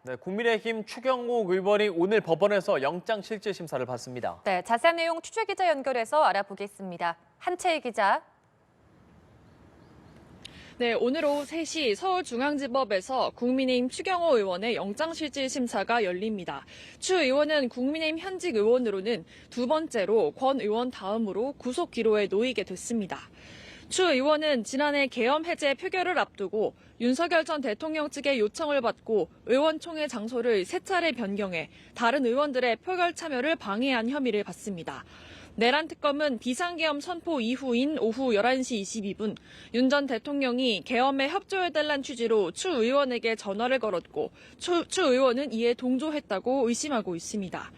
네, 국민의힘 추경호 의원이 오늘 법원에서 영장실질심사를 받습니다. 네, 자세한 내용 취재기자 연결해서 알아보겠습니다. 한채희 기자. 네, 오늘 오후 3시 서울중앙지법에서 국민의힘 추경호 의원의 영장실질심사가 열립니다. 추 의원은 국민의힘 현직 의원으로는 두 번째로 권 의원 다음으로 구속 기로에 놓이게 됐습니다. 추 의원은 지난해 계엄 해제 표결을 앞두고 윤석열 전 대통령 측의 요청을 받고 의원총회 장소를 3차례 변경해 다른 의원들의 표결 참여를 방해한 혐의를 받습니다. 내란 특검은 비상계엄 선포 이후인 오후 11시 22분 윤 전 대통령이 계엄에 협조해달란 취지로 추 의원에게 전화를 걸었고 추 의원은 이에 동조했다고 의심하고 있습니다.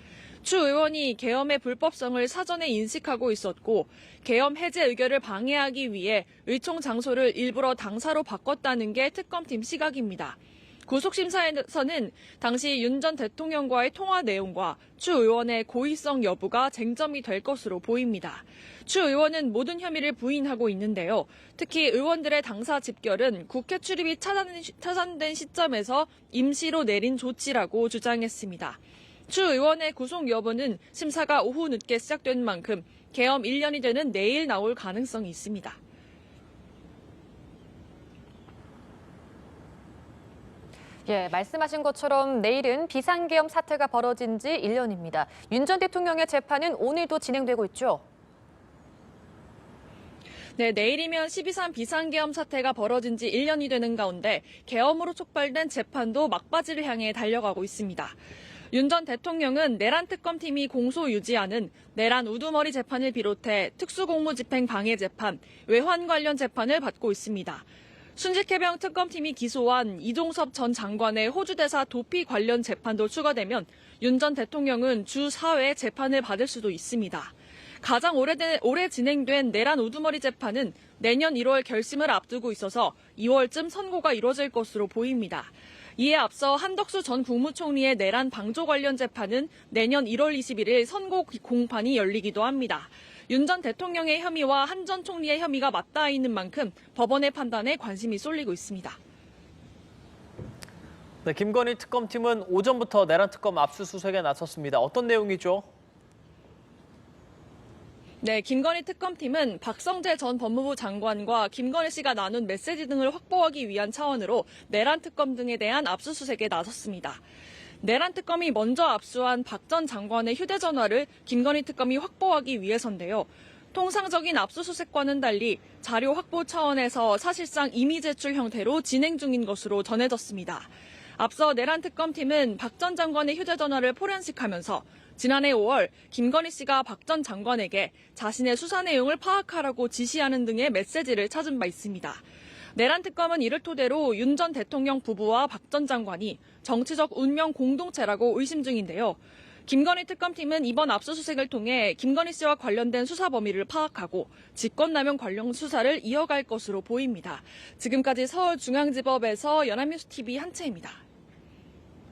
추 의원이 계엄의 불법성을 사전에 인식하고 있었고 계엄 해제 의결을 방해하기 위해 의총 장소를 일부러 당사로 바꿨다는 게 특검팀 시각입니다. 구속심사에서는 당시 윤 전 대통령과의 통화 내용과 추 의원의 고의성 여부가 쟁점이 될 것으로 보입니다. 추 의원은 모든 혐의를 부인하고 있는데요. 특히 의원들의 당사 집결은 국회 출입이 차단된 시점에서 임시로 내린 조치라고 주장했습니다. 추 의원의 구속 여부는 심사가 오후 늦게 시작된 만큼 계엄 1년이 되는 내일 나올 가능성이 있습니다. 예, 말씀하신 것처럼 내일은 비상계엄 사태가 벌어진 지 1년입니다. 윤 전 대통령의 재판은 오늘도 진행되고 있죠. 네, 내일이면 12.3 비상계엄 사태가 벌어진 지 1년이 되는 가운데 계엄으로 촉발된 재판도 막바지를 향해 달려가고 있습니다. 윤 전 대통령은 내란 특검팀이 공소 유지하는 내란 우두머리 재판을 비롯해 특수공무집행 방해 재판, 외환 관련 재판을 받고 있습니다. 순직해병 특검팀이 기소한 이종섭 전 장관의 호주대사 도피 관련 재판도 추가되면 윤 전 대통령은 주 4회 재판을 받을 수도 있습니다. 가장 오래 진행된 내란 우두머리 재판은 내년 1월 결심을 앞두고 있어서 2월쯤 선고가 이뤄질 것으로 보입니다. 이에 앞서 한덕수 전 국무총리의 내란 방조 관련 재판은 내년 1월 21일 선고 공판이 열리기도 합니다. 윤 전 대통령의 혐의와 한 전 총리의 혐의가 맞닿아 있는 만큼 법원의 판단에 관심이 쏠리고 있습니다. 네, 김건희 특검팀은 오전부터 내란 특검 압수수색에 나섰습니다. 어떤 내용이죠? 네, 김건희 특검팀은 박성재 전 법무부 장관과 김건희 씨가 나눈 메시지 등을 확보하기 위한 차원으로 내란 특검 등에 대한 압수수색에 나섰습니다. 내란 특검이 먼저 압수한 박 전 장관의 휴대전화를 김건희 특검이 확보하기 위해서인데요. 통상적인 압수수색과는 달리 자료 확보 차원에서 사실상 임의 제출 형태로 진행 중인 것으로 전해졌습니다. 앞서 내란 특검팀은 박 전 장관의 휴대전화를 포렌식하면서 지난해 5월 김건희 씨가 박 전 장관에게 자신의 수사 내용을 파악하라고 지시하는 등의 메시지를 찾은 바 있습니다. 내란 특검은 이를 토대로 윤 전 대통령 부부와 박 전 장관이 정치적 운명 공동체라고 의심 중인데요. 김건희 특검팀은 이번 압수수색을 통해 김건희 씨와 관련된 수사 범위를 파악하고 직권남용 관련 수사를 이어갈 것으로 보입니다. 지금까지 서울중앙지법에서 연합뉴스TV 한채입니다.